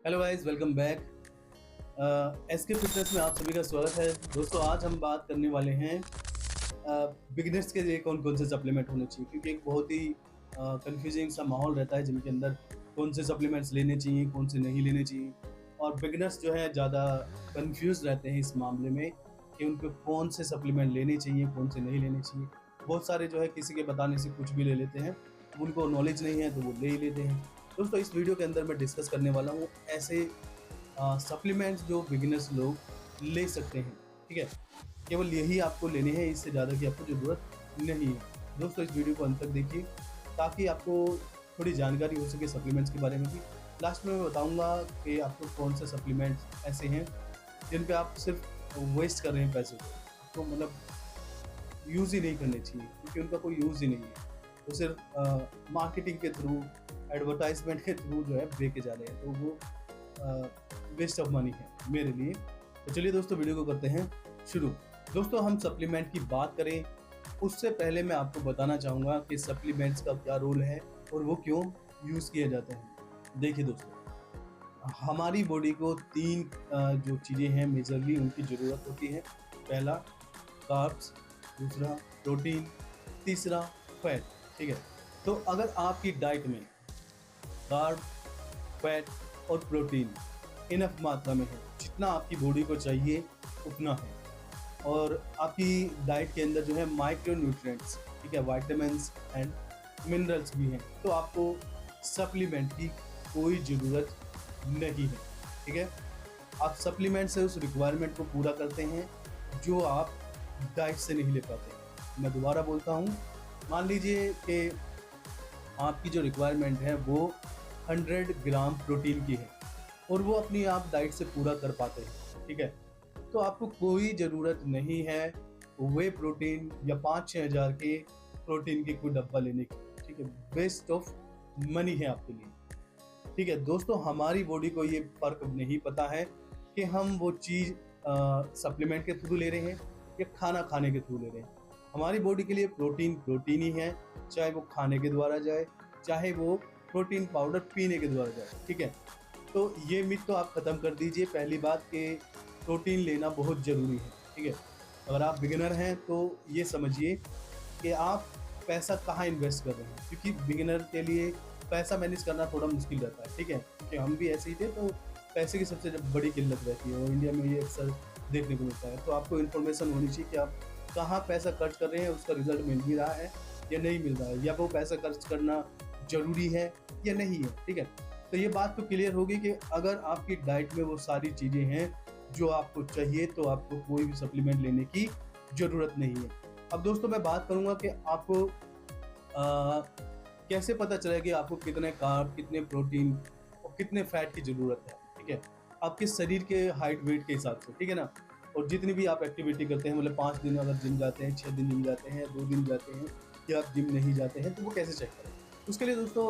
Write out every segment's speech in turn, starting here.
Hello guys, welcome back. SK fitness में आप सभी का स्वागत है। दोस्तों, आज हम बात करने वाले हैं बिगिनर्स के लिए कौन कौन से सप्लीमेंट होने चाहिए, क्योंकि एक बहुत ही कंफ्यूजिंग सा माहौल रहता है जिनके अंदर कौन से सप्लीमेंट्स लेने चाहिए, कौन से नहीं लेने चाहिए। और बिगिनर्स जो है ज़्यादा कंफ्यूज रहते हैं इस मामले में कि उनको कौन से सप्लीमेंट लेने चाहिए, कौन से नहीं लेने चाहिए। बहुत सारे जो है किसी के बताने से कुछ भी ले लेते हैं, उनको नॉलेज नहीं है तो वो ले ही लेते हैं। दोस्तों, इस वीडियो के अंदर मैं डिस्कस करने वाला हूँ ऐसे सप्लीमेंट्स जो बिगिनर्स लोग ले सकते हैं। ठीक है, केवल यही आपको लेने हैं, इससे ज़्यादा की आपको ज़रूरत नहीं है। दोस्तों, इस वीडियो को अंत तक देखिए ताकि आपको थोड़ी जानकारी हो सके सप्लीमेंट्स के बारे में भी। लास्ट में मैं बताऊंगा कि आपको कौन से सप्लीमेंट्स ऐसे हैं जिन पे आप सिर्फ वेस्ट कर रहे हैं पैसे को, आपको मतलब यूज़ ही नहीं करने चाहिए, क्योंकि उनका कोई यूज़ ही नहीं है। वो सिर्फ मार्केटिंग के थ्रू, एडवर्टाइजमेंट के थ्रू जो है बेचे जा रहे हैं, तो वो वेस्ट ऑफ मनी है मेरे लिए। तो चलिए दोस्तों, वीडियो को करते हैं शुरू। दोस्तों, हम सप्लीमेंट की बात करें उससे पहले मैं आपको बताना चाहूँगा कि सप्लीमेंट्स का क्या रोल है और वो क्यों यूज़ किए जाते हैं। देखिए दोस्तों, हमारी बॉडी को तीन जो चीज़ें हैं मेजरली उनकी ज़रूरत होती है। पहला कार्ब्स, दूसरा प्रोटीन, तीसरा फैट। ठीक है, तो अगर आपकी डाइट में कार्ब, फैट और प्रोटीन इनफ मात्रा में है, जितना आपकी बॉडी को चाहिए उतना है, और आपकी डाइट के अंदर जो है माइक्रो न्यूट्रिएंट्स, ठीक है, विटामिन्स एंड मिनरल्स भी हैं, तो आपको सप्लीमेंट की कोई ज़रूरत नहीं है। ठीक है, आप सप्लीमेंट से उस रिक्वायरमेंट को पूरा करते हैं जो आप डाइट से नहीं ले पाते। मैं दोबारा बोलता हूँ, मान लीजिए कि आपकी जो रिक्वायरमेंट है वो 100 ग्राम प्रोटीन की है और वो अपनी आप डाइट से पूरा कर पाते हैं। ठीक है, तो आपको कोई ज़रूरत नहीं है वे प्रोटीन या 5-6 हज़ार के प्रोटीन की कोई डब्बा लेने की। ठीक है, वेस्ट ऑफ मनी है आपके लिए। ठीक है दोस्तों, हमारी बॉडी को ये फ़र्क नहीं पता है कि हम वो चीज़ सप्लीमेंट के थ्रू ले रहे हैं या खाना खाने के थ्रू ले रहे हैं। हमारी बॉडी के लिए प्रोटीन प्रोटीन ही है, चाहे वो खाने के द्वारा जाए, चाहे वो प्रोटीन पाउडर पीने के द्वारा जाए। ठीक है, तो ये मिथ तो आप ख़त्म कर दीजिए। पहली बात कि प्रोटीन लेना बहुत ज़रूरी है। ठीक है, अगर आप बिगिनर हैं तो ये समझिए कि आप पैसा कहाँ इन्वेस्ट कर रहे हैं, क्योंकि बिगिनर के लिए पैसा मैनेज करना थोड़ा मुश्किल रहता है। ठीक है, क्योंकि हम भी ऐसे ही थे, तो पैसे की सबसे बड़ी किल्लत रहती है और इंडिया में ये अक्सर देखने को मिलता है। तो आपको इन्फॉर्मेशन होनी चाहिए कि आप कहाँ पैसा खर्च कर रहे हैं, उसका रिजल्ट मिल भी रहा है या नहीं मिल रहा है, या वो पैसा खर्च करना ज़रूरी है या नहीं है। ठीक है, तो ये बात तो क्लियर होगी कि अगर आपकी डाइट में वो सारी चीज़ें हैं जो आपको चाहिए, तो आपको कोई भी सप्लीमेंट लेने की ज़रूरत नहीं है। अब दोस्तों, मैं बात करूँगा कि आपको कैसे पता चले कि आपको कितने कार्ब, कितने प्रोटीन और कितने फैट की ज़रूरत है। ठीक है, आपके शरीर के हाइट वेट के हिसाब से। ठीक है ना, और जितनी भी आप एक्टिविटी करते हैं, मतलब 5 दिन अगर जिम जाते हैं, 6 दिन जिम जाते हैं, 2 दिन जाते हैं, या आप जिम नहीं जाते हैं, तो वो कैसे चेक करें। उसके लिए दोस्तों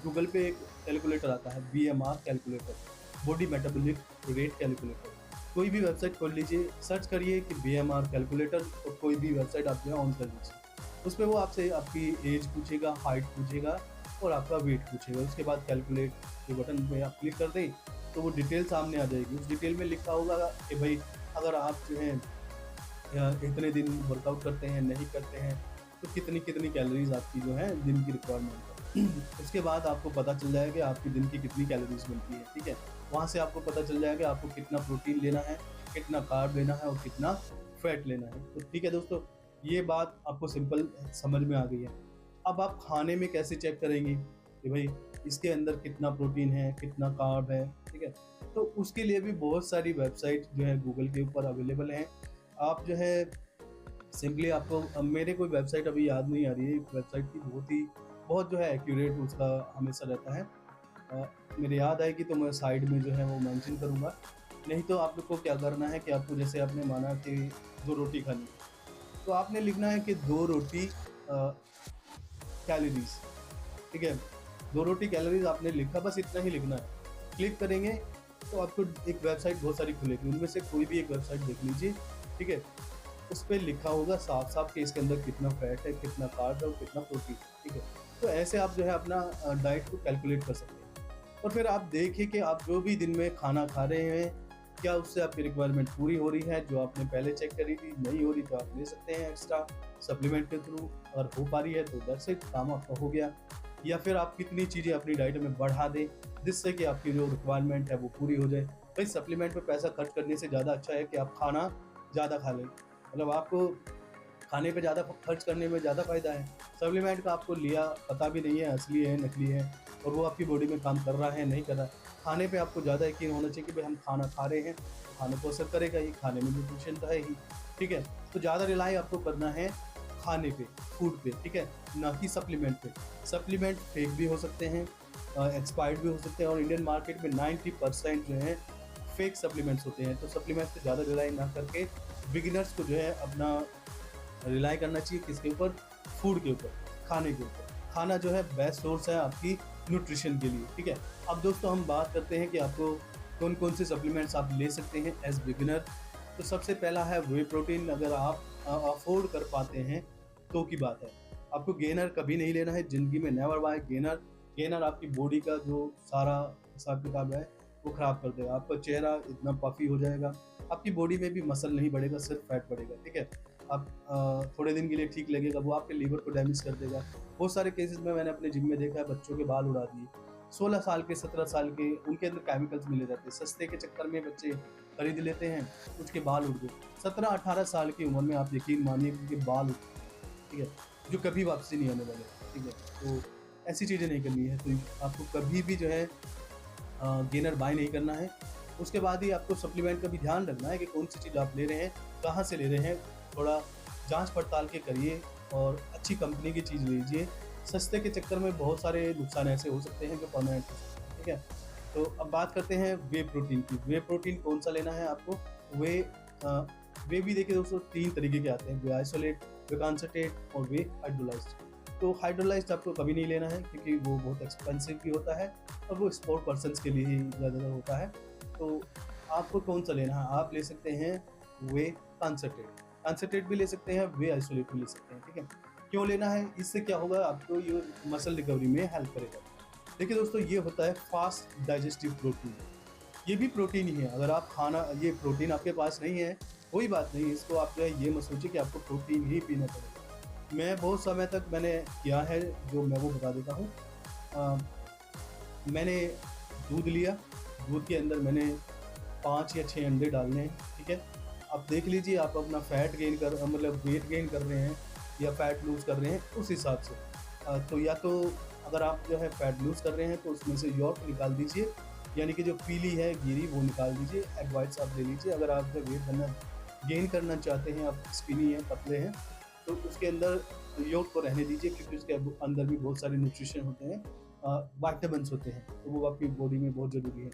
गूगल पे एक कैलकुलेटर आता है, BMR calculator, body metabolic rate calculator. कोई भी वेबसाइट खोल लीजिए, सर्च करिए कि BMR कैलकुलेटर, और कोई भी वेबसाइट आप जो है ऑन कर लीजिए। उसमें वो आपसे आपकी एज पूछेगा, हाइट पूछेगा और आपका वेट पूछेगा। उसके बाद कैलकुलेट के बटन पे आप क्लिक कर दें तो वो डिटेल सामने आ जाएगी। उस डिटेल में लिखा होगा कि भाई अगर आप जो है इतने दिन वर्कआउट करते हैं, नहीं करते हैं, तो कितनी कितनी कैलोरीज आपकी जो है दिन की रिक्वायरमेंट है। उसके बाद आपको पता चल जाएगा कि आपकी दिन की कितनी कैलोरीज बनती है। ठीक है, वहाँ से आपको पता चल जाएगा आपको कितना प्रोटीन लेना है, कितना कार्ब लेना है और कितना फैट लेना है। तो ठीक है दोस्तों, ये बात आपको सिंपल समझ में आ गई है। अब आप खाने में कैसे चेक करेंगे कि भाई इसके अंदर कितना प्रोटीन है, कितना कार्ब है। ठीक है, तो उसके लिए भी बहुत सारी वेबसाइट जो है गूगल के ऊपर अवेलेबल हैं। आप जो है सिंपली आपको, अब मेरे कोई वेबसाइट अभी याद नहीं आ रही है, एक वेबसाइट की बहुत जो है एक्यूरेट उसका हमेशा रहता है। मेरे याद आएगी तो मैं साइड में जो है वो मेंशन करूँगा। नहीं तो आप लोग को क्या करना है कि आपको, जैसे आपने माना कि 2 रोटी खानी है, तो आपने लिखना है कि 2 रोटी कैलोरीज। ठीक है, 2 रोटी कैलोरीज आपने लिखा, बस इतना ही लिखना है। क्लिक करेंगे तो आपको एक वेबसाइट बहुत सारी खुलेगी, उनमें से कोई भी एक वेबसाइट देख लीजिए। ठीक है, उस पर लिखा होगा साफ साफ कि इसके अंदर कितना फैट है, कितना कार्ब है और कितना प्रोटीन। ठीक है, तो ऐसे आप जो है अपना डाइट को कैलकुलेट कर सकते हैं। और फिर आप देखिए कि आप जो भी दिन में खाना खा रहे हैं, क्या उससे आपकी रिक्वायरमेंट पूरी हो रही है, जो आपने पहले चेक करी थी, नहीं हो रही तो आप ले सकते हैं एक्स्ट्रा सप्लीमेंट के थ्रू। अगर हो पा रही है तो दैट्स इट, काम आपका हो गया। या फिर आप कितनी चीज़ें अपनी डाइट में बढ़ा दें, जिससे कि आपकी जो रिक्वायरमेंट है वो पूरी हो जाए। भाई सप्लीमेंट पे पैसा खर्च करने से ज़्यादा अच्छा है कि आप खाना ज़्यादा खा लें। मतलब आपको खाने पे ज़्यादा खर्च करने में ज़्यादा फ़ायदा है। सप्लीमेंट का आपको लिया पता भी नहीं है, असली है, नकली है, और वो आपकी बॉडी में काम कर रहा है, नहीं कर रहा है। खाने पे आपको ज़्यादा यकीन होना चाहिए कि भाई हम खाना खा रहे हैं, तो खाने को असर करेगा ही, खाने में न्यूट्रिशन तो है ही, ठीक है? तो ज़्यादा रिलाई आपको करना है खाने पे, फूड पे, ठीक है? ना कि सप्लीमेंट पे। सप्लीमेंट फेक भी हो सकते हैं, एक्सपायर्ड भी हो सकते हैं, और इंडियन मार्केट में 90% जो है फेक सप्लीमेंट्स होते हैं। तो सप्लीमेंट पे ज़्यादा रिलाई ना करके बिगिनर्स को जो है अपना रिलाई करना चाहिए किसके ऊपर? फूड के ऊपर, खाने के ऊपर। खाना जो है बेस्ट सोर्स है आपकी न्यूट्रिशन के लिए, ठीक है? अब दोस्तों हम बात करते हैं कि आपको कौन-कौन से सप्लीमेंट्स आप ले सकते हैं एज़ बिगिनर। तो सबसे पहला है व्हे प्रोटीन। अगर आप अफ़ोर्ड कर पाते हैं तो की बात है। आपको गेनर कभी नहीं लेना है ज़िंदगी में, नेवर बाय गेनर। गेनर आपकी बॉडी का जो सारा हिसाब-किताब है वो ख़राब कर देगा। आपका चेहरा इतना पफ़ी हो जाएगा, आपकी बॉडी में भी मसल नहीं बढ़ेगा, सिर्फ फैट बढ़ेगा, ठीक है? आप थोड़े दिन के लिए ठीक लगेगा, वो आपके लीवर को डैमेज कर देगा। बहुत सारे केसेस में मैंने अपने जिम में देखा है, बच्चों के बाल उड़ा दिए। 16 साल के, 17 साल के, उनके अंदर केमिकल्स मिले जाते हैं। सस्ते के चक्कर में बच्चे खरीद लेते हैं, उसके बाल उड़ गए। 17-18 साल की उम्र में आप यकीन मानिए उनके बाल उड़ गए, ठीक है? जो कभी वापसी नहीं आने वाले, ठीक है? तो ऐसी चीज़ें नहीं करनी है। तो आपको कभी भी जो है गेनर बाय नहीं करना है। उसके बाद ही आपको सप्लीमेंट का भी ध्यान रखना है कि कौन-सी चीज़ आप ले रहे हैं, कहाँ से ले रहे हैं। थोड़ा जाँच-पड़ताल के करिए और अच्छी कंपनी की चीज़ लीजिए। सस्ते के चक्कर में बहुत सारे नुकसान ऐसे हो सकते हैं जो परमानेंट हो सकते हैं, ठीक है? तो अब बात करते हैं व्हे प्रोटीन की। व्हे प्रोटीन कौन-सा लेना है आपको? व्हे अ, व्हे भी देखिए दोस्तों 3 तरीके के आते हैं, व्हे आइसोलेट, व्हे कॉन्सेंट्रेट और व्हे हाइड्रोलाइज़्ड। तो हाइड्रोलाइज़्ड आपको कभी नहीं लेना है क्योंकि वो बहुत एक्सपेंसिव भी होता है और वो स्पोर्ट पर्सन्स के लिए ही ज़्यादातर होता है। तो आपको कौन-सा लेना है? आप ले सकते हैं व्हे कॉन्सेंट्रेट। कॉन्सेंट्रेट भी ले सकते हैं, व्हे आइसोलेट भी ले सकते हैं, ठीक है? क्यों लेना है? इससे क्या होगा, आपको ये मसल रिकवरी में हेल्प करेगा। देखिए दोस्तों, ये होता है फास्ट डाइजेस्टिव प्रोटीन। ये भी प्रोटीन ही है। अगर आप खाना ये प्रोटीन आपके पास नहीं है, कोई बात नहीं, इसको आप जो है ये मत सोचिए कि आपको प्रोटीन ही पीना पड़ेगा। मैं बहुत समय तक मैंने किया है, जो मैं वो बता देता हूँ। अ, मैंने दूध लिया, दूध के अंदर मैंने 5 या 6 अंडे डालने हैं, ठीक है? आप देख लीजिए आप अपना फैट गेन कर मतलब वेट गेन कर रहे हैं या फैट लूज़ कर रहे हैं, उस हिसाब से। तो या तो अगर आप जो है फैट लूज़ कर रहे हैं तो उसमें से यॉर्क निकाल दीजिए, यानी कि जो पीली है गिरी वो निकाल दीजिए, एग व्हाइट्स आप ले लीजिए। अगर आप जो वेट गेन करना चाहते हैं, आप स्किनी हैं, पतले हैं, तो उसके अंदर यॉर्क को रहने दीजिए क्योंकि उसके अंदर भी बहुत सारे न्यूट्रिशन होते हैं, विटामिन्स होते हैं, तो वो आपकी बॉडी में बहुत ज़रूरी है।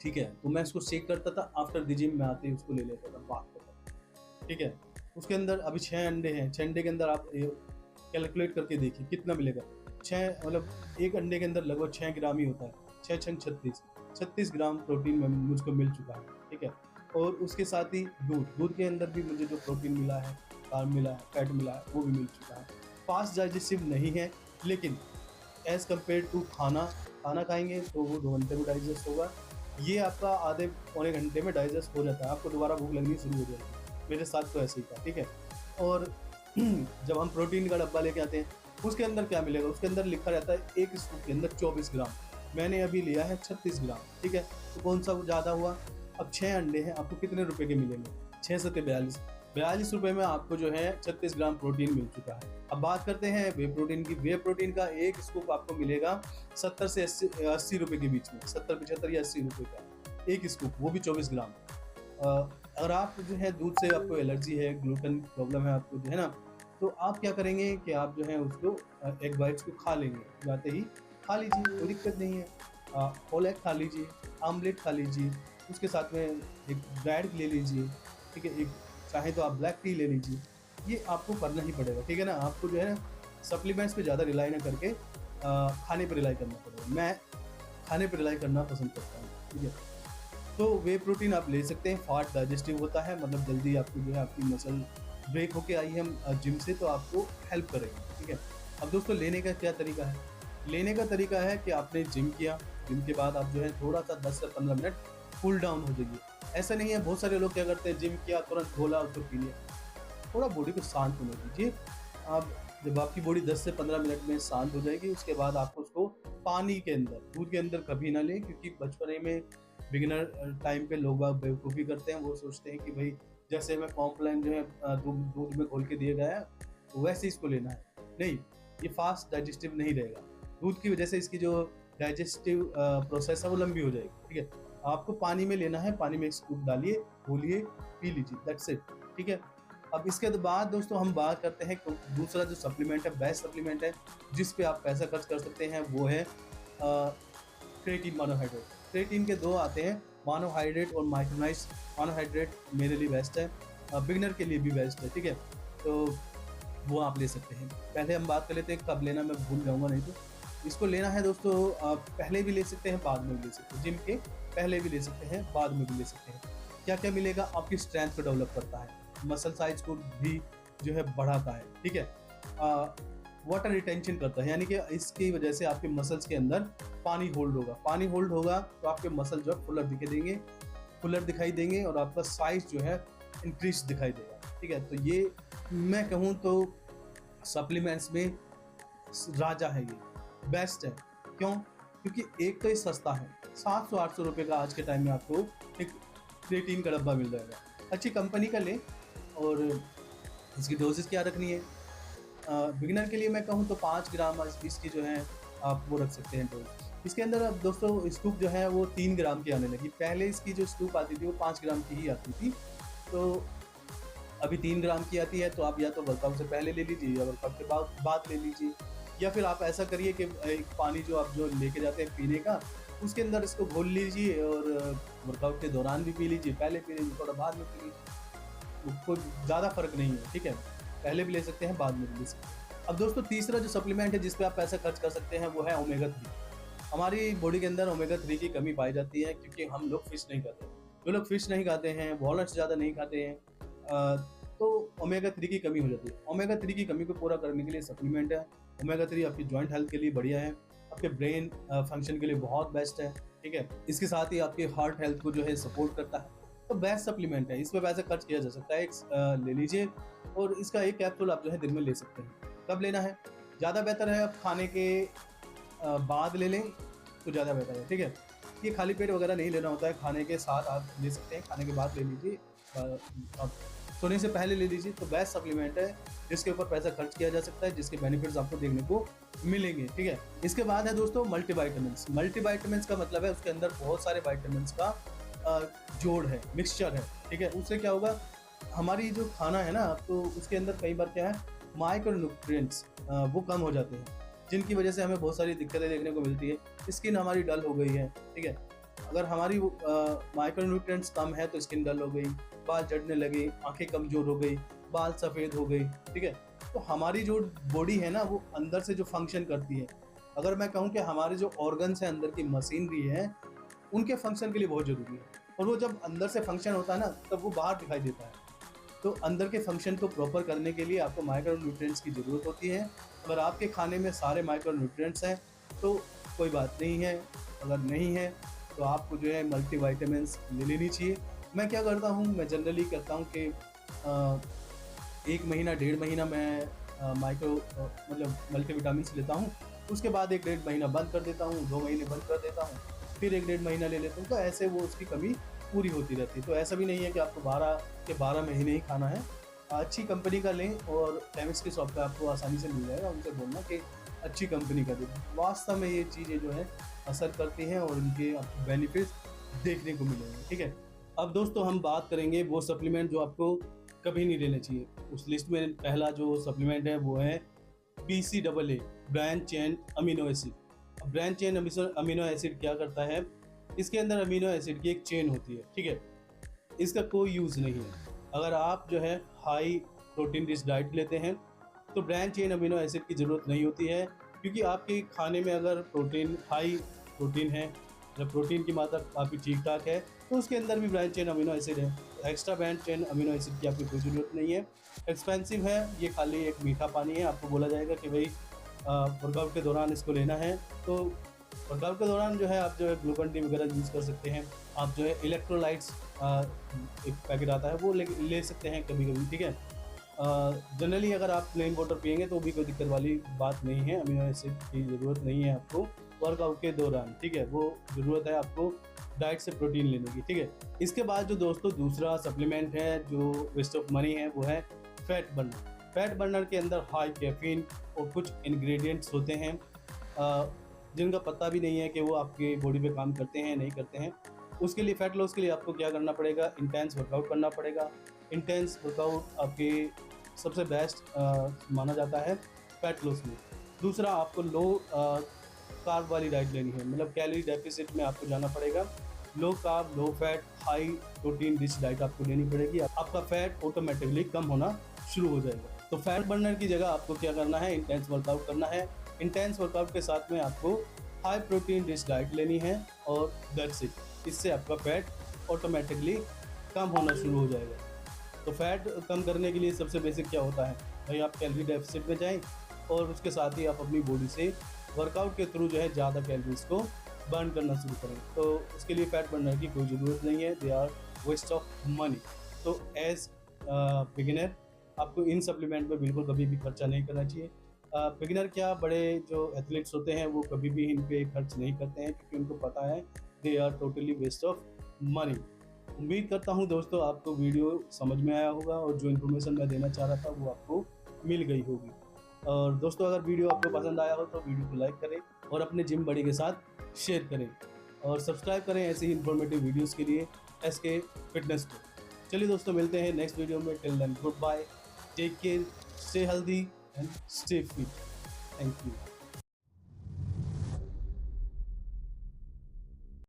ठीक है, तो मैं इसको शेक करता था, आफ्टर द जिम मैं आते ही उसको ले लेता था, बात करता था, ठीक है। उसके अंदर अभी 6 अंडे हैं, 6 अंडे के अंदर आप कैलकुलेट करके देखिए कितना मिलेगा। 6 मतलब 1 अंडे के अंदर लगभग 6 ग्राम ही होता है, 6 छंग 36 ग्राम प्रोटीन मुझको मिल चुका है, ठीक है। और उसके साथ ही दूध के अंदर भी मुझे जो प्रोटीन मिला है, कार्ब मिला है, फैट मिला है, वो भी मिल चुका है। फास्ट डाइजेस्टिव नहीं है, लेकिन एज़ कम्पेयर टू खाना खाएँगे तो वो 2 घंटे में डाइजेस्ट होगा। ये आपका आधे पौने घंटे में डाइजेस्ट हो जाता है, आपको दोबारा भूख लगनी शुरू हो जाएगी। मेरे साथ तो ऐसे ही था, ठीक है। और जब हम प्रोटीन का डब्बा लेके आते हैं, उसके अंदर क्या मिलेगा? उसके अंदर लिखा रहता है 1 स्कूप के अंदर 24 ग्राम। मैंने अभी लिया है 36 ग्राम, ठीक है। तो कौन-सा ज़्यादा हुआ? अब 6 अंडे हैं, आपको कितने रुपए के मिलेंगे? 6 सत्ते 42, 42 रुपए में आपको जो है 36 ग्राम प्रोटीन मिल चुका है। अब बात करते हैं वे प्रोटीन की। वे प्रोटीन का 1 स्कूप आपको मिलेगा 70 से 80 रुपए के बीच में, 70, 75 या 80 रुपए का 1 स्कूप, वो भी 24 ग्राम। अगर आप जो है दूध से आपको एलर्जी है, ग्लूटेन प्रॉब्लम है आपको जो है ना, तो आप क्या करेंगे कि आप जो है उसको एग वाइट्स को खा लेंगे, जाते ही खा लीजिए, कोई दिक्कत नहीं है। होल एग खा लीजिए, आमलेट खा लीजिए, उसके साथ में एक ब्रेड ले लीजिए, ठीक है। एक चाहे तो आप ब्लैक टी ले लीजिए, ये आपको करना ही पड़ेगा, ठीक है ना। आपको जो है ना सप्लीमेंट्स पे ज़्यादा रिलाई ना करके खाने पे रिलाई करना पड़ेगा। मैं खाने पे रिलाई करना पसंद करता हूँ, ठीक है। तो वे प्रोटीन आप ले सकते हैं, फास्ट डाइजेस्टिव होता है, मतलब जल्दी आपको जो है आपकी मसल ब्रेक होके आई है जिम से, तो आपको हेल्प करेगा, ठीक है। अब दोस्तों लेने का क्या तरीका है? लेने का तरीका है कि आपने जिम किया, जिम के बाद आप जो है थोड़ा-सा 10 से 15 मिनट कूल डाउन हो जाइए। ऐसा नहीं है, बहुत सारे लोग क्या करते हैं, जिम किया तुरंत घोला उसको पी लिया। थोड़ा बॉडी को शांत होने दीजिए। आप जब आपकी बॉडी 10 से 15 मिनट में शांत हो जाएगी, उसके बाद आपको उसको पानी के अंदर, दूध के अंदर कभी ना लें, क्योंकि बचपने में बिगिनर टाइम पे लोग बाग बेवकूफ़ी करते हैं। वो सोचते हैं कि भई जैसे हमें कॉम्प्लान जो है दूध दूध में घोल के दिया गया है, वैसे इसको लेना है। नहीं, ये फास्ट डाइजेस्टिव नहीं रहेगा। दूध की वजह से इसकी जो डाइजेस्टिव प्रोसेस है वो लंबी हो जाएगी, ठीक है? आपको पानी में लेना है, पानी में एक स्कूप डालिए, घोलिए, पी लीजिए, दैट्स इट, ठीक है? अब इसके बाद दोस्तों हम बात करते हैं दूसरा जो सप्लीमेंट है, बेस्ट सप्लीमेंट है, जिस पे आप पैसा खर्च कर सकते हैं, वो है क्रेटीन मोनोहाइड्रेट। क्रेटीन के 2 आते हैं, मोनोहाइड्रेट और माइक्रोनाइज। मोनोहाइड्रेट मेरे लिए बेस्ट है, बिगिनर के लिए भी बेस्ट है, ठीक है? तो वो आप ले सकते हैं। पहले हम बात कर लेते हैं कब लेना, मैं भूल जाऊँगा नहीं तो। इसको लेना है दोस्तों, आप पहले भी ले सकते हैं, बाद में भी ले सकते हैं। जिम के पहले भी ले सकते हैं, बाद में भी ले सकते हैं। क्या-क्या मिलेगा? आपकी स्ट्रेंथ को डेवलप करता है, मसल साइज को भी जो है बढ़ाता है, ठीक है? वाटर रिटेंशन करता है, यानी कि इसकी वजह से आपके मसल्स के अंदर पानी होल्ड होगा। पानी होल्ड होगा तो आपके मसल जो है फुलर दिखाई देंगे और आपका साइज जो है इंक्रीज दिखाई देगा, ठीक है? तो ये मैं कहूँ तो सप्लीमेंट्स में राजा है, ये बेस्ट है। क्यों? क्योंकि एक तो ये सस्ता है, 700-800 रुपये का आज के टाइम में आपको एक क्रेटीन का डब्बा मिल जाएगा। अच्छी कंपनी का लें। और इसकी डोजेस क्या रखनी है? बिगिनर के लिए मैं कहूँ तो 5 ग्राम इसकी जो है आप वो रख सकते हैं डोज। इसके अंदर अब दोस्तों स्कूप जो है वो 3 ग्राम की आने लगी। पहले इसकी जो स्कूप आती थी वो 5 ग्राम की ही आती थी, तो अभी 3 ग्राम की आती है। तो आप या तो वर्कआउट से पहले ले लीजिए या वर्कआउट के बाद ले लीजिए, या फिर आप ऐसा करिए कि एक पानी जो आप जो लेके जाते हैं पीने का, उसके अंदर इसको घोल लीजिए और वर्कआउट के दौरान भी पी लीजिए, पहले पी लीजिए, थोड़ा बाद में पी लीजिए, कोई ज़्यादा फ़र्क नहीं है, ठीक है? पहले भी ले सकते हैं, बाद में भी ले सकते हैं। अब दोस्तों तीसरा जो सप्लीमेंट है जिस पे आप पैसा खर्च कर सकते हैं वो है ओमेगा 3। हमारी बॉडी के अंदर ओमेगा 3 की कमी पाई जाती है क्योंकि हम लोग फिश नहीं खाते। जो लोग फिश नहीं खाते हैं, वॉलट्स ज़्यादा नहीं खाते हैं, तो ओमेगा 3 की कमी हो जाती है। ओमेगा 3 की कमी को पूरा करने के लिए सप्लीमेंट है। ओमेगा 3 आपकी जॉइंट हेल्थ के लिए बढ़िया है, आपके ब्रेन फंक्शन के लिए बहुत बेस्ट है, ठीक है? इसके साथ ही आपकी हार्ट हेल्थ को जो है सपोर्ट करता है, तो बेस्ट सप्लीमेंट है। इस पे पैसा खर्च किया जा सकता है, एक ले लीजिए और इसका एक कैप्सूल आप जो है दिन में ले सकते हैं। कब लेना है? ज़्यादा बेहतर है आप खाने के बाद ले लें तो ज़्यादा बेहतर है, ठीक है? ये खाली पेट वगैरह नहीं लेना होता है, खाने के साथ आप ले सकते हैं, खाने के बाद ले लीजिए, आप सोने से पहले ले लीजिए। तो बेस्ट सप्लीमेंट है जिसके ऊपर पैसा खर्च किया जा सकता है, जिसके बेनिफिट्स आपको देखने को मिलेंगे, ठीक है? इसके बाद है दोस्तों मल्टीविटामिन्स। मल्टीविटामिन्स का मतलब है उसके अंदर बहुत सारे विटामिन्स का जोड़ है, मिक्सचर है, ठीक है? उससे क्या होगा, हमारी जो खाना है ना, तो उसके अंदर कई बार क्या है, माइक्रोन्यूट्रिएंट्स वो कम हो जाते हैं, जिनकी वजह से हमें बहुत सारी दिक्कतें देखने को मिलती है। स्किन हमारी डल हो गई है, ठीक है? अगर हमारी माइक्रोन्यूट्रिएंट्स कम है तो स्किन डल हो गई, बाल झड़ने लगे, आंखें कमजोर हो गई, बाल सफ़ेद हो गई, ठीक है? तो हमारी जो बॉडी है ना, वो अंदर से जो फंक्शन करती है, अगर मैं कहूँ कि हमारे जो ऑर्गन्स हैं, अंदर की मशीनरी है, उनके फंक्शन के लिए बहुत ज़रूरी है। और वो जब अंदर से फंक्शन होता है ना, तब वो बाहर दिखाई देता है। तो अंदर के फंक्शन को प्रॉपर करने के लिए आपको माइक्रोन्यूट्रिएंट्स की ज़रूरत होती है। अगर आपके खाने में सारे माइक्रोन्यूट्रिएंट्स हैं तो कोई बात नहीं है, अगर नहीं है तो आपको जो है मल्टीविटामिन्स ले लेनी चाहिए। मैं क्या करता हूँ, मैं जनरली करता हूँ कि 1 महीना 1.5 महीना मैं मतलब मल्टीविटामिन्स लेता हूँ, उसके बाद 1-1.5 महीना बंद कर देता हूँ, 2 महीने बंद कर देता हूँ, फिर 1-1.5 महीना ले लेता हूँ, तो ऐसे वो उसकी कमी पूरी होती रहती है। तो ऐसा भी नहीं है कि आपको 12 के 12 महीने ही खाना है। अच्छी कंपनी का लें और केमिस्ट की शॉप पे आपको आसानी से मिल जाएगा, उनसे बोलना कि अच्छी कंपनी का दें। वास्तव में ये चीज़ें जो है असर करती हैं और इनके आपको बेनिफिट्स देखने को मिलेंगे, ठीक है? अब दोस्तों हम बात करेंगे वो सप्लीमेंट जो आपको कभी नहीं लेने चाहिए। उस लिस्ट में पहला जो सप्लीमेंट है वो है BCAA, branch chain amino acid. अब ब्रांच चेन अमीनो एसिड क्या करता है, इसके अंदर अमीनो एसिड की एक चेन होती है, ठीक है? इसका कोई यूज़ नहीं है। अगर आप जो है हाई प्रोटीन रिच डाइट लेते हैं तो ब्रांच चेन अमीनो एसिड की ज़रूरत नहीं होती है, क्योंकि आपके खाने में अगर हाई प्रोटीन है, जब प्रोटीन की मात्रा काफ़ी ठीक ठाक है, तो उसके अंदर भी ब्रांच चेन अमीनो एसिड है। Extra branch chain amino acid की आपको कोई ज़रूरत नहीं है। एक्सपेंसिव है, ये खाली एक मीठा पानी है। आपको बोला जाएगा कि भाई वर्कआउट के दौरान इसको लेना है, तो वर्कआउट के दौरान जो है आप जो है ग्लूकोन डी वगैरह यूज़ कर सकते हैं। आप जो है इलेक्ट्रोलाइट्स एक पैकेट आता है वो ले सकते हैं कभी-कभी, ठीक है। जनरली अगर आप प्लेन वाटर पिएँगे तो भी कोई दिक्कत वाली बात नहीं है, अमीनो एसिड की ज़रूरत नहीं है आपको वर्कआउट के दौरान, ठीक है। वो ज़रूरत है आपको डाइट से प्रोटीन लेने की, ठीक है। इसके बाद जो दोस्तों दूसरा सप्लीमेंट है जो वेस्ट ऑफ मनी है वो है फैट बर्नर। फैट बर्नर के अंदर हाई कैफ़ीन और कुछ इंग्रेडिएंट्स होते हैं जिनका पता भी नहीं है कि वो आपकी बॉडी पे काम करते हैं नहीं करते हैं। उसके लिए फैट लॉस के लिए आपको क्या करना पड़ेगा, इंटेंस वर्कआउट करना पड़ेगा। इंटेंस वर्कआउट आपके सबसे बेस्ट माना जाता है फैट लॉस में। दूसरा आपको लो कार्ब वाली डाइट लेनी है, मतलब कैलोरी डेफिसिट में आपको जाना पड़ेगा। Low carb, low fat, high protein rich diet आपको लेनी पड़ेगी। आपका फैट ऑटोमेटिकली कम होना शुरू हो जाएगा। तो फैट बर्नर की जगह आपको क्या करना है, इंटेंस वर्कआउट करना है। इंटेंस वर्कआउट के साथ में आपको हाई प्रोटीन रिच डाइट लेनी है और दैट्स इट। इससे आपका फैट ऑटोमेटिकली कम होना शुरू हो जाएगा। तो फैट कम करने के लिए सबसे बेसिक क्या होता है भाई, आप कैलोरी डेफिसिट में जाएं और उसके साथ ही आप अपनी बॉडी से वर्कआउट के थ्रू जो है ज़्यादा कैलोरीज को बर्न करना शुरू करें। तो उसके लिए फैट बर्नर की कोई ज़रूरत नहीं है, they are waste of money. तो एज बिगिनर आपको इन सप्लीमेंट में बिल्कुल कभी भी खर्चा नहीं करना चाहिए। बिगिनर क्या, बड़े जो एथलीट्स होते हैं वो कभी भी इन पे खर्च नहीं करते हैं क्योंकि उनको पता है they are totally waste of money. उम्मीद करता हूँ दोस्तों आपको वीडियो समझ में आया होगा और जो इन्फॉर्मेशन मैं देना चाह रहा था वो आपको मिल गई होगी। और दोस्तों अगर वीडियो आपको पसंद आया हो तो वीडियो को लाइक करें और अपने जिम बड़ी के साथ शेयर करें और सब्सक्राइब करें ऐसे ही इन्फॉर्मेटिव वीडियोज़ के लिए SK फिटनेस को। चलिए दोस्तों मिलते हैं नेक्स्ट वीडियो में। Till then goodbye, take care, stay healthy and stay fit. Thank you.